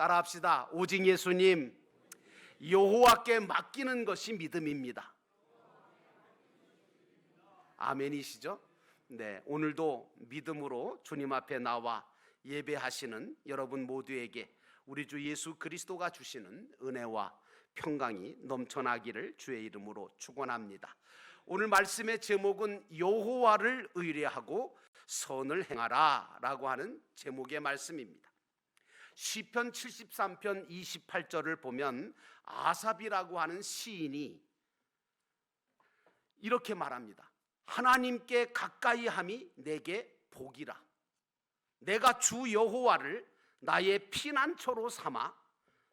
따라합시다. 오직 예수님, 여호와께 맡기는 것이 믿음입니다. 아멘이시죠? 네, 오늘도 믿음으로 주님 앞에 나와 예배하시는 여러분 모두에게 우리 주 예수 그리스도가 주시는 은혜와 평강이 넘쳐나기를 주의 이름으로 축원합니다. 오늘 말씀의 제목은 여호와를 의뢰하고 선을 행하라 라고 하는 제목의 말씀입니다. 시편 73편 28절을 보면 아삽이라고 하는 시인이 이렇게 말합니다. 하나님께 가까이 함이 내게 복이라. 내가 주 여호와를 나의 피난처로 삼아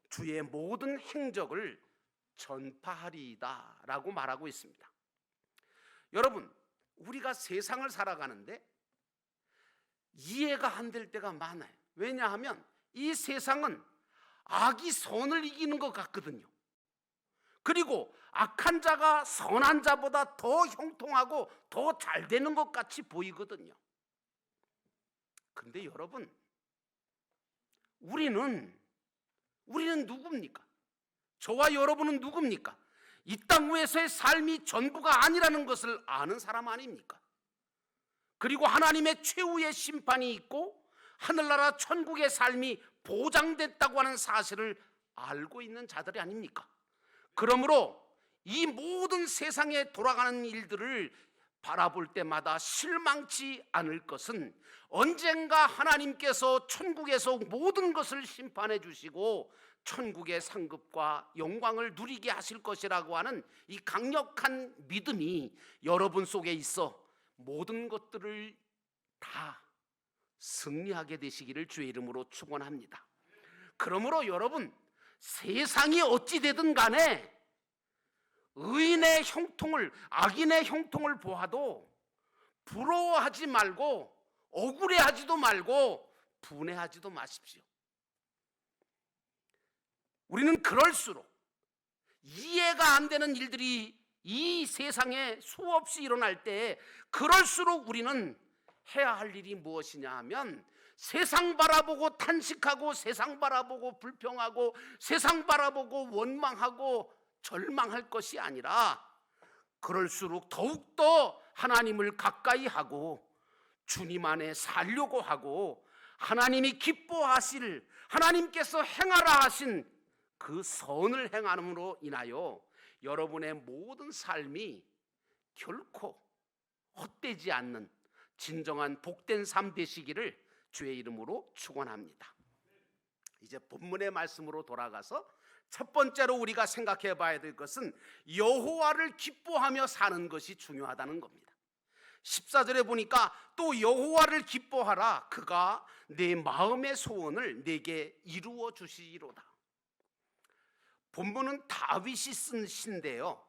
주의 모든 행적을 전파하리이다 라고 말하고 있습니다. 여러분, 우리가 세상을 살아가는데 이해가 안 될 때가 많아요. 왜냐하면 이 세상은 악이 선을 이기는 것 같거든요. 그리고 악한 자가 선한 자보다 더 형통하고 더 잘 되는 것 같이 보이거든요. 그런데 여러분, 우리는 누굽니까? 저와 여러분은 누굽니까? 이 땅 위에서의 삶이 전부가 아니라는 것을 아는 사람 아닙니까? 그리고 하나님의 최후의 심판이 있고 하늘나라 천국의 삶이 보장됐다고 하는 사실을 알고 있는 자들이 아닙니까? 그러므로 이 모든 세상에 돌아가는 일들을 바라볼 때마다 실망치 않을 것은 언젠가 하나님께서 천국에서 모든 것을 심판해 주시고 천국의 상급과 영광을 누리게 하실 것이라고 하는 이 강력한 믿음이 여러분 속에 있어 모든 것들을 다 승리하게 되시기를 주의 이름으로 축원합니다. 그러므로 여러분, 세상이 어찌 되든 간에 의인의 형통을, 악인의 형통을 보아도 부러워하지 말고 억울해하지도 말고 분해하지도 마십시오. 우리는 그럴수록 이해가 안 되는 일들이 이 세상에 수없이 일어날 때 그럴수록 우리는 해야 할 일이 무엇이냐 하면 세상 바라보고 탄식하고 세상 바라보고 불평하고 세상 바라보고 원망하고 절망할 것이 아니라 그럴수록 더욱더 하나님을 가까이 하고 주님 안에 살려고 하고 하나님이 기뻐하실, 하나님께서 행하라 하신 그 선을 행함으로 인하여 여러분의 모든 삶이 결코 헛되지 않는 진정한 복된 삶 되시기를 주의 이름으로 축원합니다. 이제 본문의 말씀으로 돌아가서 첫 번째로 우리가 생각해 봐야 될 것은 여호와를 기뻐하며 사는 것이 중요하다는 겁니다. 14절에 보니까 또 여호와를 기뻐하라. 그가 내 마음의 소원을 내게 이루어 주시리로다. 본문은 다윗이 쓴 시인데요,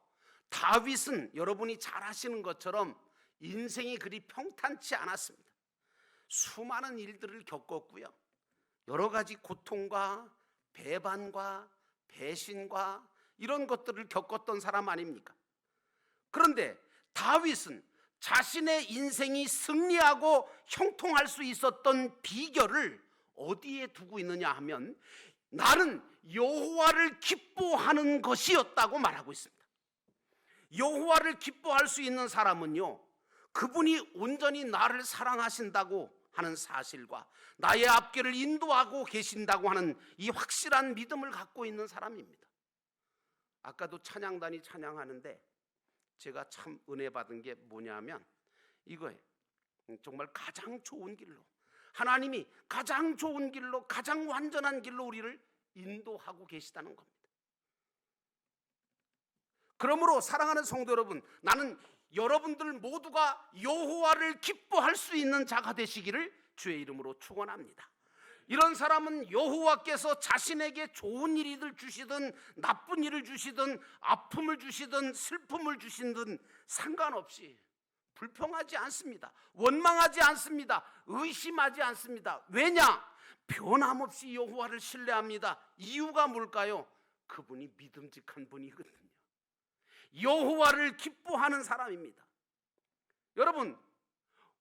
다윗은 여러분이 잘 아시는 것처럼 인생이 그리 평탄치 않았습니다. 수많은 일들을 겪었고요, 여러 가지 고통과 배반과 배신과 이런 것들을 겪었던 사람 아닙니까? 그런데 다윗은 자신의 인생이 승리하고 형통할 수 있었던 비결을 어디에 두고 있느냐 하면 나는 여호와를 기뻐하는 것이었다고 말하고 있습니다. 여호와를 기뻐할 수 있는 사람은요, 그분이 온전히 나를 사랑하신다고 하는 사실과 나의 앞길을 인도하고 계신다고 하는 이 확실한 믿음을 갖고 있는 사람입니다. 아까도 찬양단이 찬양하는데 제가 참 은혜 받은 게 뭐냐면 이거예요. 정말 가장 좋은 길로, 하나님이 가장 좋은 길로, 가장 완전한 길로 우리를 인도하고 계시다는 겁니다. 그러므로 사랑하는 성도 여러분, 나는 여러분들 모두가 여호와를 기뻐할 수 있는 자가 되시기를 주의 이름으로 축원합니다. 이런 사람은 여호와께서 자신에게 좋은 일을 주시든 나쁜 일을 주시든 아픔을 주시든 슬픔을 주시든 상관없이 불평하지 않습니다. 원망하지 않습니다. 의심하지 않습니다. 왜냐? 변함없이 여호와를 신뢰합니다. 이유가 뭘까요? 그분이 믿음직한 분이거든요. 여호와를 기뻐하는 사람입니다. 여러분,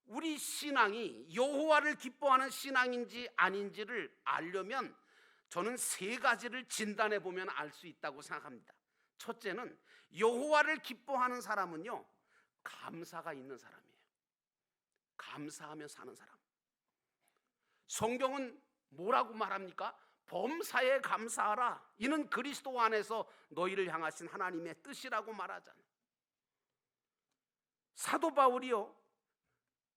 우리 신앙이 여호와를 기뻐하는 신앙인지 아닌지를 알려면 저는 세 가지를 진단해 보면 알 수 있다고 생각합니다. 첫째는 여호와를 기뻐하는 사람은요, 감사가 있는 사람이에요. 감사하며 사는 사람. 성경은 뭐라고 말합니까? 범사에 감사하라. 이는 그리스도 안에서 너희를 향하신 하나님의 뜻이라고 말하잖아요. 사도 바울이요,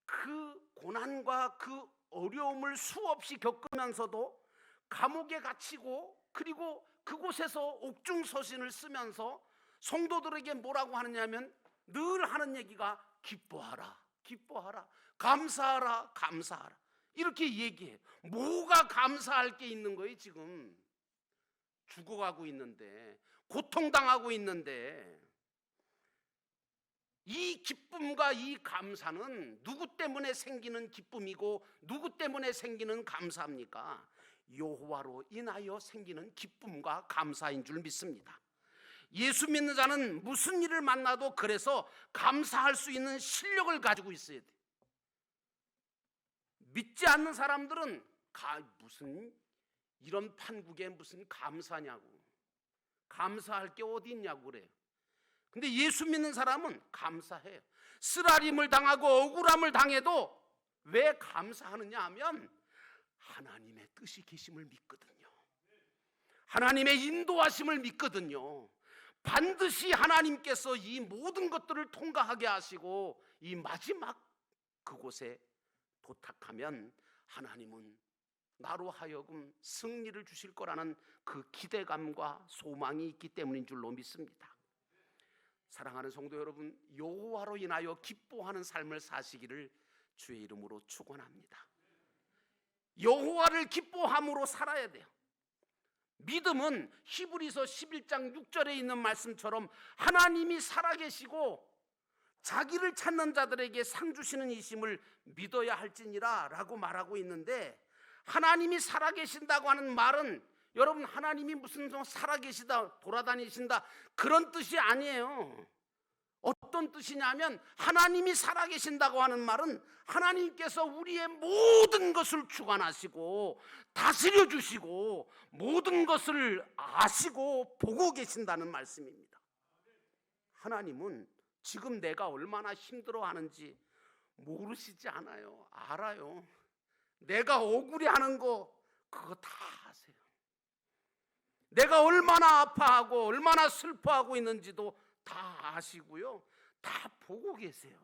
그 고난과 그 어려움을 수없이 겪으면서도 감옥에 갇히고 그리고 그곳에서 옥중서신을 쓰면서 성도들에게 뭐라고 하느냐면 늘 하는 얘기가 기뻐하라, 기뻐하라, 감사하라, 감사하라, 이렇게 얘기해요. 뭐가 감사할 게 있는 거예요? 지금 죽어가고 있는데, 고통당하고 있는데. 이 기쁨과 이 감사는 누구 때문에 생기는 기쁨이고 누구 때문에 생기는 감사입니까? 여호와로 인하여 생기는 기쁨과 감사인 줄 믿습니다. 예수 믿는 자는 무슨 일을 만나도 그래서 감사할 수 있는 실력을 가지고 있어야 돼요. 믿지 않는 사람들은 무슨 이런 판국에 무슨 감사냐고, 감사할 게 어디 있냐고 그래요. 근데 예수 믿는 사람은 감사해요. 쓰라림을 당하고 억울함을 당해도 왜 감사하느냐 하면 하나님의 뜻이 계심을 믿거든요. 하나님의 인도하심을 믿거든요. 반드시 하나님께서 이 모든 것들을 통과하게 하시고 이 마지막 그곳에 도착하면 하나님은 나로 하여금 승리를 주실 거라는 그 기대감과 소망이 있기 때문인 줄로 믿습니다. 사랑하는 성도 여러분, 여호와로 인하여 기뻐하는 삶을 사시기를 주의 이름으로 축원합니다. 여호와를 기뻐함으로 살아야 돼요. 믿음은 히브리서 11장 6절에 있는 말씀처럼 하나님이 살아계시고 자기를 찾는 자들에게 상 주시는 이심을 믿어야 할지니라 라고 말하고 있는데, 하나님이 살아계신다고 하는 말은 여러분 하나님이 무슨 살아계시다, 돌아다니신다 그런 뜻이 아니에요. 어떤 뜻이냐면 하나님이 살아계신다고 하는 말은 하나님께서 우리의 모든 것을 주관하시고 다스려 주시고 모든 것을 아시고 보고 계신다는 말씀입니다. 하나님은 지금 내가 얼마나 힘들어하는지 모르시지 않아요. 알아요. 내가 억울해하는 거 그거 다 아세요. 내가 얼마나 아파하고 얼마나 슬퍼하고 있는지도 다 아시고요, 다 보고 계세요.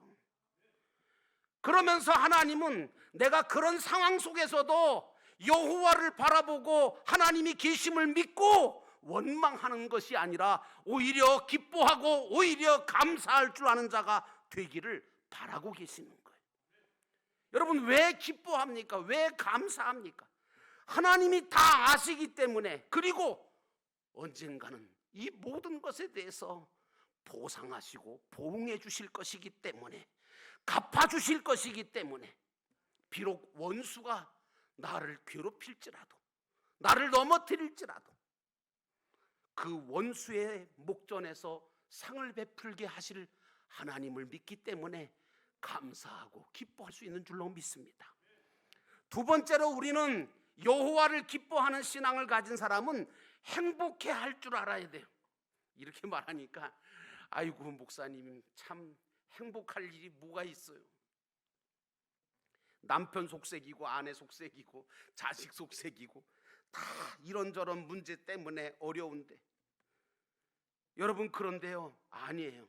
그러면서 하나님은 내가 그런 상황 속에서도 여호와를 바라보고 하나님이 계심을 믿고 원망하는 것이 아니라 오히려 기뻐하고 오히려 감사할 줄 아는 자가 되기를 바라고 계시는 거예요. 여러분, 왜 기뻐합니까? 왜 감사합니까? 하나님이 다 아시기 때문에, 그리고 언젠가는 이 모든 것에 대해서 보상하시고 보응해 주실 것이기 때문에, 갚아주실 것이기 때문에, 비록 원수가 나를 괴롭힐지라도, 나를 넘어뜨릴지라도 그 원수의 목전에서 상을 베풀게 하실 하나님을 믿기 때문에 감사하고 기뻐할 수 있는 줄로 믿습니다. 두 번째로, 우리는 여호와를 기뻐하는 신앙을 가진 사람은 행복해 할 줄 알아야 돼요. 이렇게 말하니까 아이고 목사님 참 행복할 일이 뭐가 있어요. 남편 속색이고 아내 속색이고 자식 속색이고 다 이런저런 문제 때문에 어려운데, 여러분 그런데요, 아니에요.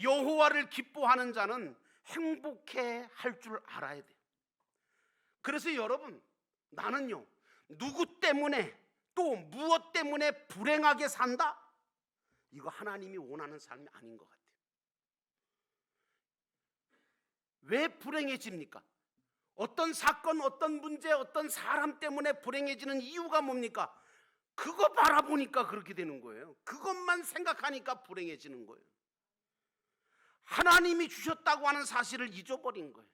여호와를 기뻐하는 자는 행복해 할 줄 알아야 돼요. 그래서 여러분, 나는요 누구 때문에 또 무엇 때문에 불행하게 산다? 이거 하나님이 원하는 삶이 아닌 것 같아요. 왜 불행해집니까? 어떤 사건, 어떤 문제, 어떤 사람 때문에 불행해지는 이유가 뭡니까? 그거 바라보니까 그렇게 되는 거예요. 그것만 생각하니까 불행해지는 거예요. 하나님이 주셨다고 하는 사실을 잊어버린 거예요.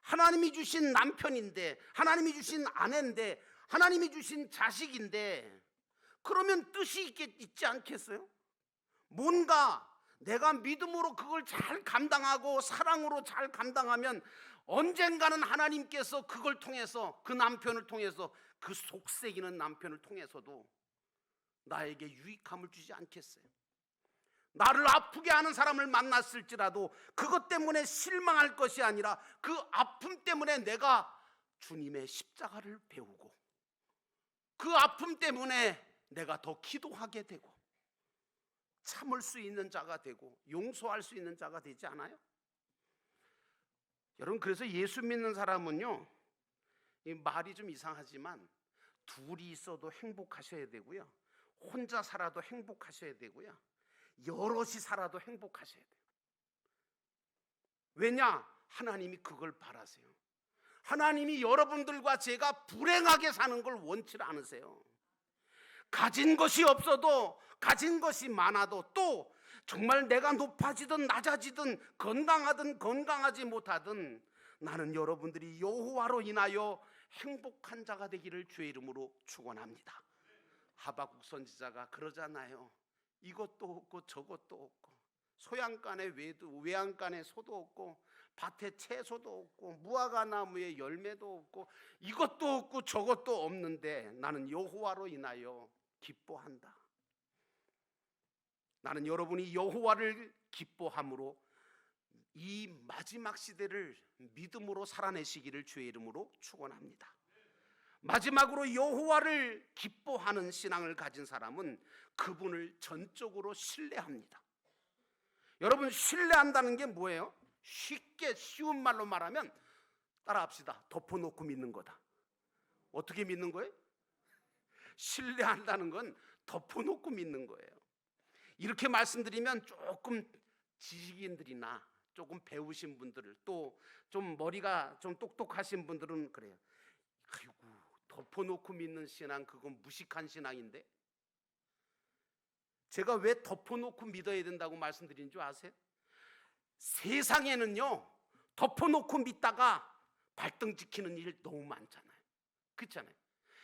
하나님이 주신 남편인데, 하나님이 주신 아내인데, 하나님이 주신 자식인데, 그러면 뜻이 있지 않겠어요? 뭔가 내가 믿음으로 그걸 잘 감당하고 사랑으로 잘 감당하면 언젠가는 하나님께서 그걸 통해서, 그 남편을 통해서, 그 속삭이는 남편을 통해서도 나에게 유익함을 주지 않겠어요? 나를 아프게 하는 사람을 만났을지라도 그것 때문에 실망할 것이 아니라 그 아픔 때문에 내가 주님의 십자가를 배우고 그 아픔 때문에 내가 더 기도하게 되고 참을 수 있는 자가 되고 용서할 수 있는 자가 되지 않아요? 여러분, 그래서 예수 믿는 사람은요, 이 말이 좀 이상하지만 둘이 있어도 행복하셔야 되고요, 혼자 살아도 행복하셔야 되고요, 여럿이 살아도 행복하셔야 돼요. 왜냐? 하나님이 그걸 바라세요. 하나님이 여러분들과 제가 불행하게 사는 걸 원치 않으세요. 가진 것이 없어도, 가진 것이 많아도, 또 정말 내가 높아지든 낮아지든 건강하든 건강하지 못하든 나는 여러분들이 여호와로 인하여 행복한 자가 되기를 주의 이름으로 축원합니다. 하박국 선지자가 그러잖아요. 이것도 없고 저것도 없고, 소양간에 외양간에 소도 없고, 밭에 채소도 없고, 무화과 나무에 열매도 없고, 이것도 없고 저것도 없는데 나는 여호와로 인하여 기뻐한다. 나는 여러분이 여호와를 기뻐함으로 이 마지막 시대를 믿음으로 살아내시기를 주의 이름으로 축원합니다. 마지막으로 여호와를 기뻐하는 신앙을 가진 사람은 그분을 전적으로 신뢰합니다. 여러분, 신뢰한다는 게 뭐예요? 쉽게 쉬운 말로 말하면 따라합시다. 덮어놓고 믿는 거다. 어떻게 믿는 거예요? 신뢰한다는 건 덮어놓고 믿는 거예요. 이렇게 말씀드리면 조금 지식인들이나 조금 배우신 분들, 또 좀 머리가 좀 똑똑하신 분들은 그래요. 아이고, 덮어놓고 믿는 신앙, 그건 무식한 신앙인데. 제가 왜 덮어놓고 믿어야 된다고 말씀드린 줄 아세요? 세상에는요, 덮어놓고 믿다가 발등 지키는 일 너무 많잖아요. 그렇잖아요.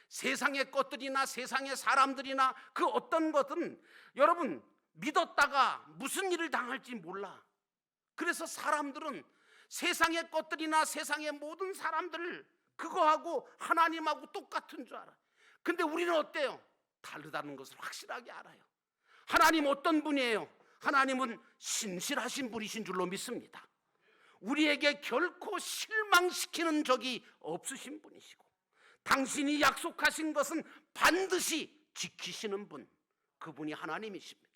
세상의 것들이나 세상의 사람들이나 그 어떤 것은 여러분 믿었다가 무슨 일을 당할지 몰라. 그래서 사람들은 세상의 것들이나 세상의 모든 사람들을 그거하고 하나님하고 똑같은 줄 알아요. 근데 우리는 어때요? 다르다는 것을 확실하게 알아요. 하나님 어떤 분이에요? 하나님은 신실하신 분이신 줄로 믿습니다. 우리에게 결코 실망시키는 적이 없으신 분이시고, 당신이 약속하신 것은 반드시 지키시는 분, 그분이 하나님이십니다.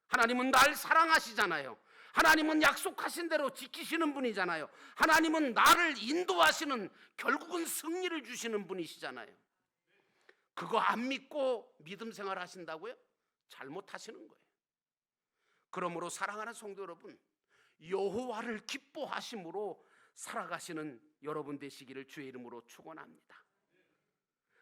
하나님은 날 사랑하시잖아요. 하나님은 약속하신 대로 지키시는 분이잖아요. 하나님은 나를 인도하시는, 결국은 승리를 주시는 분이시잖아요. 그거 안 믿고 믿음 생활 하신다고요? 잘못하시는 거예요. 그러므로 사랑하는 성도 여러분, 여호와를 기뻐하심으로 살아가시는 여러분 되시기를 주의 이름으로 축원합니다.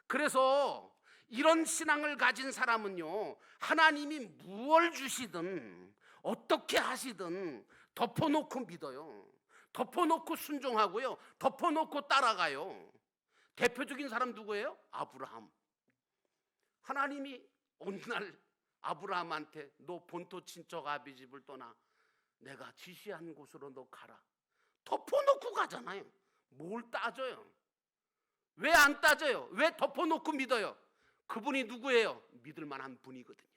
그래서 이런 신앙을 가진 사람은요, 하나님이 무엇을 주시든 어떻게 하시든 덮어놓고 믿어요. 덮어놓고 순종하고요, 덮어놓고 따라가요. 대표적인 사람 누구예요? 아브라함. 하나님이 어느 날 아브라함한테 너 본토 친척 아비 집을 떠나 내가 지시한 곳으로 너 가라. 덮어놓고 가잖아요. 뭘 따져요? 왜 안 따져요? 왜 덮어놓고 믿어요? 그분이 누구예요? 믿을 만한 분이거든요.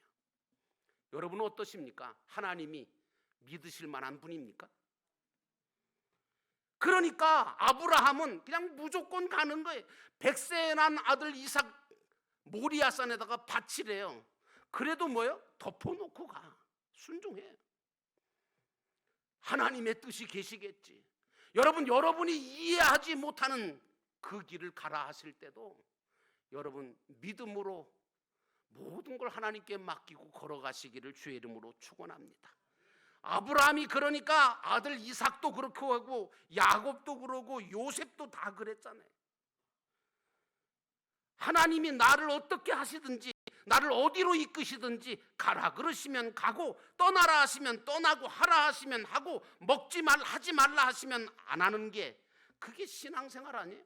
여러분은 어떠십니까? 하나님이 믿으실 만한 분입니까? 그러니까 아브라함은 그냥 무조건 가는 거예요. 100세에 난 아들 이삭 모리아산에다가 바치래요. 그래도 뭐예요? 덮어놓고 가. 순종해. 하나님의 뜻이 계시겠지. 여러분, 여러분이 이해하지 못하는 그 길을 가라 하실 때도 여러분 믿음으로 모든 걸 하나님께 맡기고 걸어가시기를 주의 이름으로 축원합니다. 아브라함이 그러니까 아들 이삭도 그렇게 하고 야곱도 그러고 요셉도 다 그랬잖아요. 하나님이 나를 어떻게 하시든지, 나를 어디로 이끄시든지 가라 그러시면 가고, 떠나라 하시면 떠나고, 하라 하시면 하고, 먹지 말라 하지 말라 하시면 안 하는 게, 그게 신앙생활 아니에요?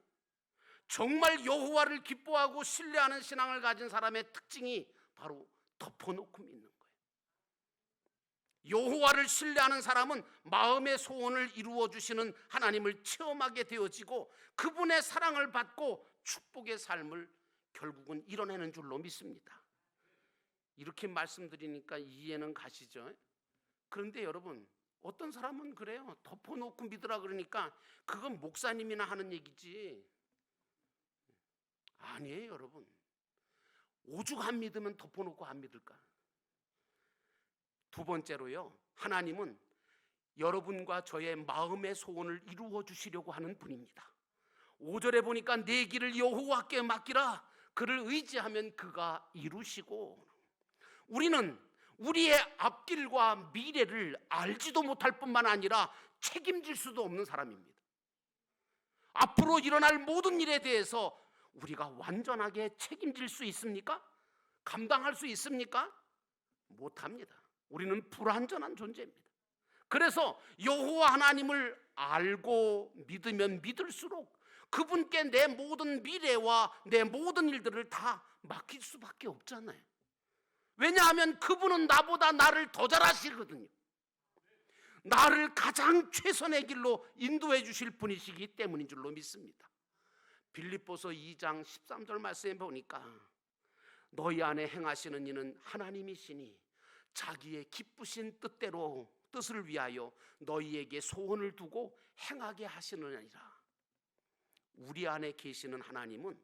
정말 여호와를 기뻐하고 신뢰하는 신앙을 가진 사람의 특징이 바로 덮어놓고 믿는 거예요. 여호와를 신뢰하는 사람은 마음의 소원을 이루어 주시는 하나님을 체험하게 되어지고 그분의 사랑을 받고 축복의 삶을 결국은 이뤄내는 줄로 믿습니다. 이렇게 말씀드리니까 이해는 가시죠? 그런데 여러분, 어떤 사람은 그래요. 덮어놓고 믿으라 그러니까 그건 목사님이나 하는 얘기지. 아니에요, 여러분. 오죽 안 믿으면 덮어놓고 안 믿을까? 두 번째로요, 하나님은 여러분과 저의 마음의 소원을 이루어 주시려고 하는 분입니다. 5절에 보니까 내 길을 여호와께 맡기라. 그를 의지하면 그가 이루시고, 우리는 우리의 앞길과 미래를 알지도 못할 뿐만 아니라 책임질 수도 없는 사람입니다. 앞으로 일어날 모든 일에 대해서 우리가 완전하게 책임질 수 있습니까? 감당할 수 있습니까? 못합니다. 우리는 불완전한 존재입니다. 그래서 여호와 하나님을 알고 믿으면 믿을수록 그분께 내 모든 미래와 내 모든 일들을 다 맡길 수밖에 없잖아요. 왜냐하면 그분은 나보다 나를 더 잘 아시거든요. 나를 가장 최선의 길로 인도해 주실 분이시기 때문인 줄로 믿습니다. 빌립보서 2장 13절 말씀에 보니까 너희 안에 행하시는 이는 하나님이시니 자기의 기쁘신 뜻대로 뜻을 위하여 너희에게 소원을 두고 행하게 하시느니라. 우리 안에 계시는 하나님은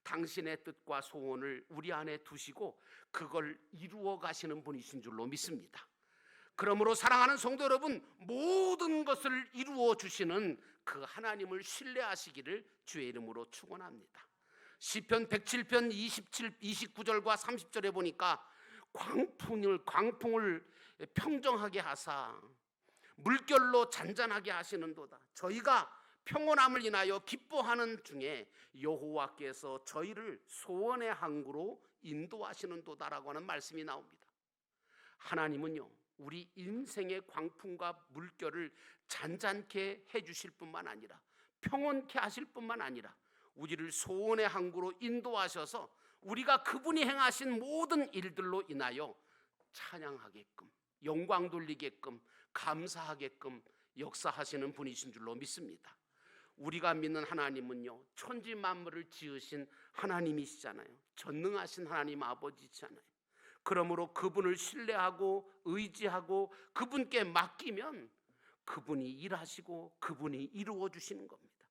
당신의 뜻과 소원을 우리 안에 두시고 그걸 이루어 가시는 분이신 줄로 믿습니다. 그러므로 사랑하는 성도 여러분, 모든 것을 이루어 주시는 그 하나님을 신뢰하시기를 주의 이름으로 축원합니다. 시편 107편 29절과 30절에 보니까 광풍을 평정하게 하사 물결로 잔잔하게 하시는도다. 저희가 평온함을 인하여 기뻐하는 중에 여호와께서 저희를 소원의 항구로 인도하시는도다라고 하는 말씀이 나옵니다. 하나님은요, 우리 인생의 광풍과 물결을 잔잔케 해주실 뿐만 아니라 평온케 하실 뿐만 아니라 우리를 소원의 항구로 인도하셔서 우리가 그분이 행하신 모든 일들로 인하여 찬양하게끔, 영광 돌리게끔, 감사하게끔 역사하시는 분이신 줄로 믿습니다. 우리가 믿는 하나님은요, 천지 만물을 지으신 하나님이시잖아요. 전능하신 하나님 아버지시잖아요. 그러므로 그분을 신뢰하고 의지하고 그분께 맡기면 그분이 일하시고 그분이 이루어 주시는 겁니다.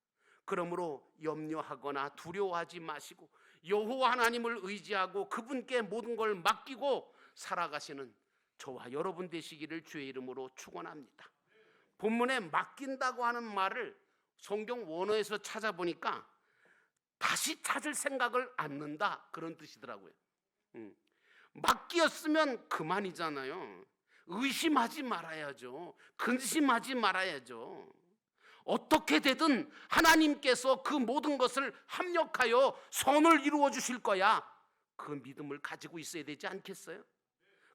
그러므로 염려하거나 두려워하지 마시고 여호와 하나님을 의지하고 그분께 모든 걸 맡기고 살아가시는 저와 여러분 되시기를 주의 이름으로 축원합니다. 본문에 맡긴다고 하는 말을 성경 원어에서 찾아보니까 다시 찾을 생각을 않는다, 그런 뜻이더라고요. 맡기었으면 그만이잖아요. 의심하지 말아야죠. 근심하지 말아야죠. 어떻게 되든 하나님께서 그 모든 것을 합력하여 선을 이루어 주실 거야, 그 믿음을 가지고 있어야 되지 않겠어요?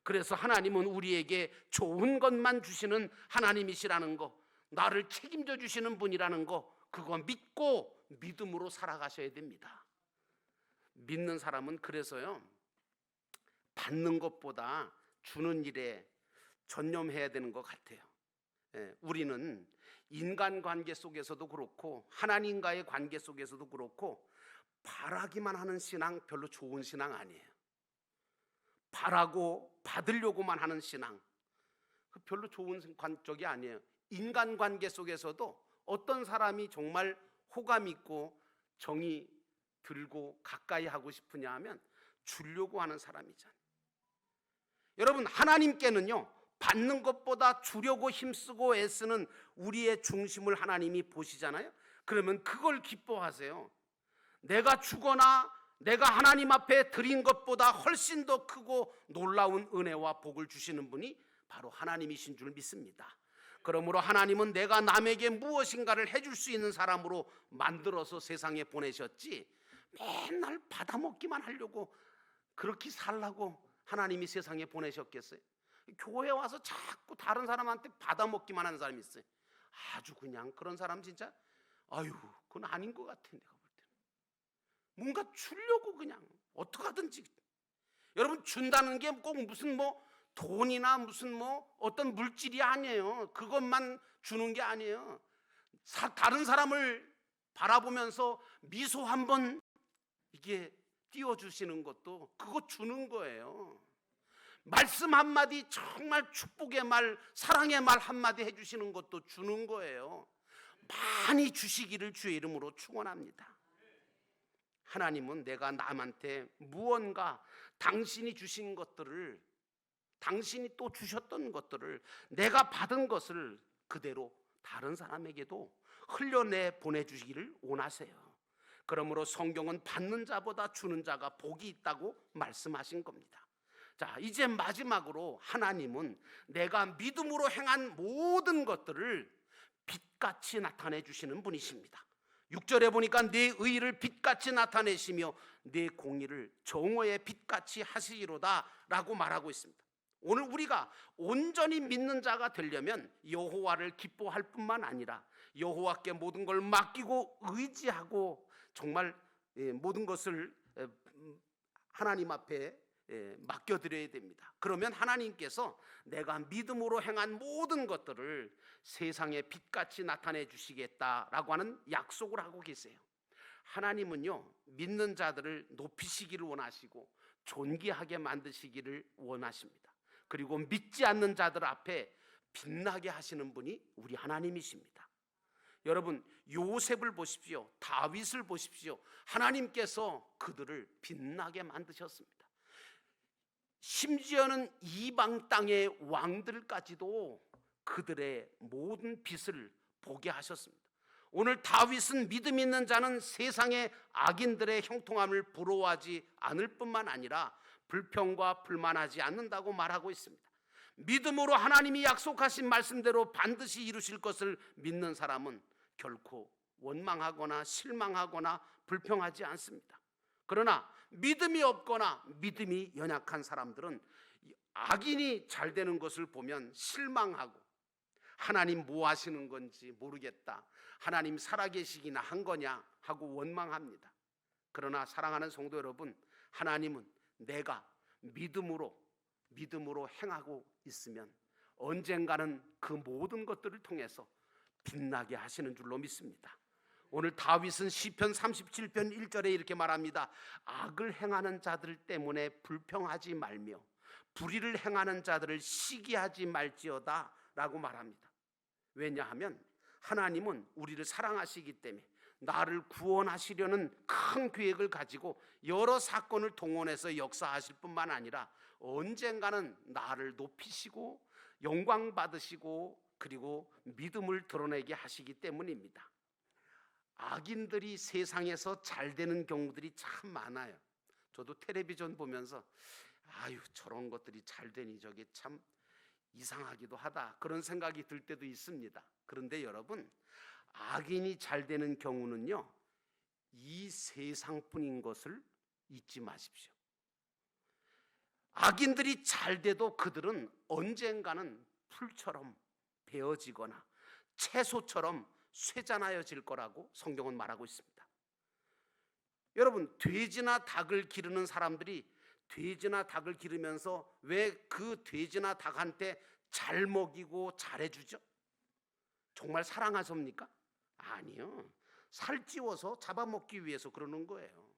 그래서 하나님은 우리에게 좋은 것만 주시는 하나님이시라는 거, 나를 책임져 주시는 분이라는 거, 그거 믿고 믿음으로 살아가셔야 됩니다. 믿는 사람은 그래서요, 받는 것보다 주는 일에 전념해야 되는 것 같아요. 우리는 인간관계 속에서도 그렇고 하나님과의 관계 속에서도 그렇고 바라기만 하는 신앙 별로 좋은 신앙 아니에요. 바라고 받으려고만 하는 신앙, 별로 좋은 쪽이 아니에요. 인간관계 속에서도 어떤 사람이 정말 호감 있고 정이 들고 가까이 하고 싶으냐 하면 주려고 하는 사람이잖아요. 여러분, 하나님께는요, 받는 것보다 주려고 힘쓰고 애쓰는 우리의 중심을 하나님이 보시잖아요. 그러면 그걸 기뻐하세요. 내가 주거나 내가 하나님 앞에 드린 것보다 훨씬 더 크고 놀라운 은혜와 복을 주시는 분이 바로 하나님이신 줄 믿습니다. 그러므로 하나님은 내가 남에게 무엇인가를 해줄 수 있는 사람으로 만들어서 세상에 보내셨지, 맨날 받아먹기만 하려고 그렇게 살라고 하나님이 세상에 보내셨겠어요? 교회 와서 자꾸 다른 사람한테 받아먹기만 하는 사람이 있어요. 아주 그냥 그런 사람 진짜 그건 아닌 것 같아. 내가 볼 때는 뭔가 주려고 그냥 어떻게 하든지. 여러분, 준다는 게 꼭 무슨 돈이나 무슨 뭐 어떤 물질이 아니에요. 그것만 주는 게 아니에요. 다른 사람을 바라보면서 미소 한번 이게 띄워주시는 것도 그거 주는 거예요. 말씀 한마디, 정말 축복의 말, 사랑의 말 한마디 해주시는 것도 주는 거예요. 많이 주시기를 주의 이름으로 축원합니다. 하나님은 내가 남한테 무언가 당신이 주신 것들을, 당신이 또 주셨던 것들을, 내가 받은 것을 그대로 다른 사람에게도 흘려내 보내주시기를 원하세요. 그러므로 성경은 받는 자보다 주는 자가 복이 있다고 말씀하신 겁니다. 자, 이제 마지막으로 하나님은 내가 믿음으로 행한 모든 것들을 빛같이 나타내 주시는 분이십니다. 6절에 보니까 내 의를 빛같이 나타내시며 내 공의를 정오의 빛같이 하시리로다 라고 말하고 있습니다. 오늘 우리가 온전히 믿는 자가 되려면 여호와를 기뻐할 뿐만 아니라 여호와께 모든 걸 맡기고 의지하고 정말 모든 것을 하나님 앞에 맡겨드려야 됩니다. 그러면 하나님께서 내가 믿음으로 행한 모든 것들을 세상에 빛같이 나타내 주시겠다라고 하는 약속을 하고 계세요. 하나님은요, 믿는 자들을 높이시기를 원하시고 존귀하게 만드시기를 원하십니다. 그리고 믿지 않는 자들 앞에 빛나게 하시는 분이 우리 하나님이십니다. 여러분, 요셉을 보십시오. 다윗을 보십시오. 하나님께서 그들을 빛나게 만드셨습니다. 심지어는 이방 땅의 왕들까지도 그들의 모든 빛을 보게 하셨습니다. 오늘 다윗은 믿음 있는 자는 세상의 악인들의 형통함을 부러워하지 않을 뿐만 아니라 불평과 불만하지 않는다고 말하고 있습니다. 믿음으로 하나님이 약속하신 말씀대로 반드시 이루실 것을 믿는 사람은 결코 원망하거나 실망하거나 불평하지 않습니다. 그러나 믿음이 없거나 믿음이 연약한 사람들은 악인이 잘 되는 것을 보면 실망하고 하나님 뭐 하시는 건지 모르겠다, 하나님 살아계시기나 한 거냐 하고 원망합니다. 그러나 사랑하는 성도 여러분, 하나님은 내가 믿음으로 행하고 있으면 언젠가는 그 모든 것들을 통해서 빛나게 하시는 줄로 믿습니다. 오늘 다윗은 시편 37편 1절에 이렇게 말합니다. 악을 행하는 자들 때문에 불평하지 말며 불의를 행하는 자들을 시기하지 말지어다 라고 말합니다. 왜냐하면 하나님은 우리를 사랑하시기 때문에 나를 구원하시려는 큰 계획을 가지고 여러 사건을 동원해서 역사하실 뿐만 아니라 언젠가는 나를 높이시고 영광 받으시고 그리고 믿음을 드러내게 하시기 때문입니다. 악인들이 세상에서 잘 되는 경우들이 참 많아요. 저도 텔레비전 보면서 아유, 저런 것들이 잘 되니 저게 참 이상하기도 하다, 그런 생각이 들 때도 있습니다. 그런데 여러분, 악인이 잘 되는 경우는요, 이 세상뿐인 것을 잊지 마십시오. 악인들이 잘 돼도 그들은 언젠가는 풀처럼 베어지거나 채소처럼 쇠잔하여질 거라고 성경은 말하고 있습니다. 여러분, 돼지나 닭을 기르는 사람들이 돼지나 닭을 기르면서 왜 그 돼지나 닭한테 잘 먹이고 잘해주죠? 정말 사랑하십니까? 아니요. 살찌워서 잡아먹기 위해서 그러는 거예요.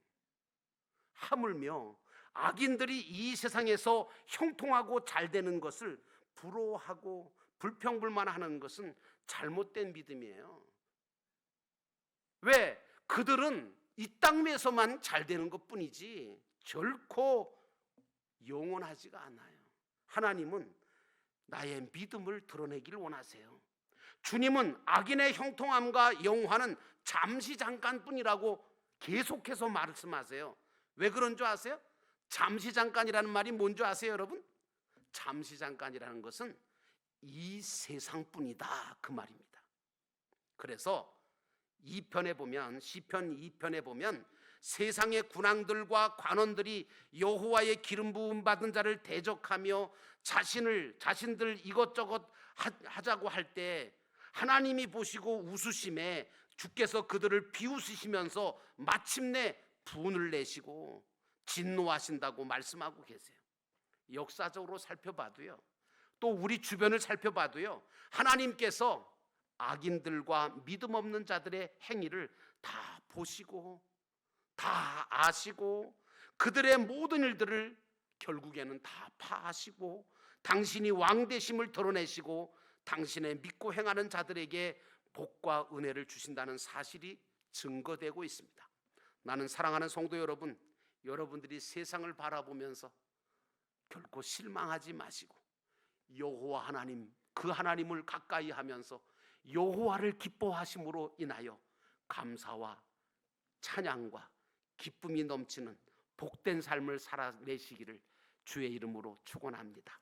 하물며 악인들이 이 세상에서 형통하고 잘 되는 것을 부러워하고 불평불만하는 것은 잘못된 믿음이에요. 왜? 그들은 이 땅에서만 잘 되는 것뿐이지 결코 영원하지가 않아요. 하나님은 나의 믿음을 드러내기를 원하세요. 주님은 악인의 형통함과 영화는 잠시 잠깐뿐이라고 계속해서 말씀하세요. 왜 그런 줄 아세요? 잠시 잠깐이라는 말이 뭔지 아세요, 여러분? 잠시 잠깐이라는 것은 이 세상뿐이다, 그 말입니다. 그래서 2편에 보면, 시편 2편에 보면 세상의 군왕들과 관원들이 여호와의 기름 부음 받은 자를 대적하며 자신들 이것저것 하자고 할 때 하나님이 보시고 웃으심에 주께서 그들을 비웃으시면서 마침내 분을 내시고 진노하신다고 말씀하고 계세요. 역사적으로 살펴봐도요, 또 우리 주변을 살펴봐도요, 하나님께서 악인들과 믿음 없는 자들의 행위를 다 보시고 다 아시고 그들의 모든 일들을 결국에는 다 파하시고 당신이 왕 되심을 드러내시고 당신의 믿고 행하는 자들에게 복과 은혜를 주신다는 사실이 증거되고 있습니다. 나는 사랑하는 성도 여러분, 여러분들이 세상을 바라보면서 결코 실망하지 마시고 여호와 하나님, 그 하나님을 가까이 하면서 여호와를 기뻐하심으로 인하여 감사와 찬양과 기쁨이 넘치는 복된 삶을 살아내시기를 주의 이름으로 축원합니다.